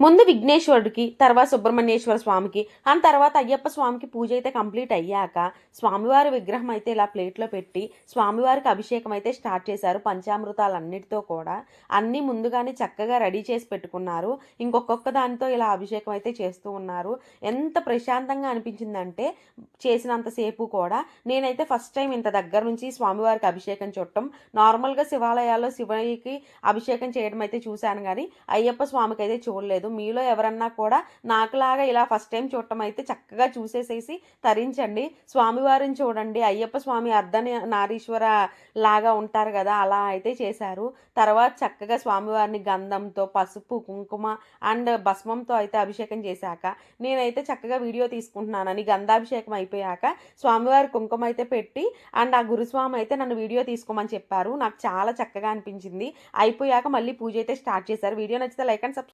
ముందు విఘ్నేశ్వరుడికి, తర్వాత సుబ్రహ్మణ్యేశ్వర స్వామికి, అండ్ తర్వాత అయ్యప్ప స్వామికి పూజ అయితే కంప్లీట్ అయ్యాక స్వామివారి విగ్రహం అయితే ఇలా ప్లేట్లో పెట్టి స్వామివారికి అభిషేకం అయితే స్టార్ట్ చేశారు. పంచామృతాలన్నిటితో కూడా అన్నీ ముందుగానే చక్కగా రెడీ చేసి పెట్టుకున్నారు. ఇంకొక్కొక్క దానితో ఇలా అభిషేకం అయితే చేస్తూ ఉన్నారు. ఎంత ప్రశాంతంగా అనిపించిందంటే చేసినంతసేపు కూడా నేనైతే ఫస్ట్ టైం ఇంత దగ్గర నుంచి స్వామివారికి అభిషేకం చూడటం. నార్మల్గా శివాలయాల్లో శివయ్యకి అభిషేకం చేయడం అయితే చూశాను కానీ అయ్యప్ప స్వామికి అయితే చూడలేదు. మీలో ఎవరన్నా కూడా నాకులాగా ఇలా ఫస్ట్ టైం చూడటం అయితే చక్కగా చూసేసేసి తరించండి. స్వామివారిని చూడండి. అయ్యప్ప స్వామి నారీశ్వర లాగా ఉంటారు కదా, అలా అయితే చేశారు. తర్వాత చక్కగా స్వామివారిని గంధంతో, పసుపు, కుంకుమ అండ్ భస్మంతో అయితే అభిషేకం చేశాక నేనైతే చక్కగా వీడియో తీసుకుంటున్నానని గంధాభిషేకం అయిపోయాక స్వామివారి కుంకుమ అయితే పెట్టి అండ్ ఆ గురుస్వామి అయితే నన్ను వీడియో తీసుకోమని చెప్పారు. నాకు చాలా చక్కగా అనిపించింది. అయిపోయాక మళ్ళీ పూజ అయితే స్టార్ట్ చేశారు. వీడియో నచ్చితే లైక్ అండ్ సబ్స్క్రైబ్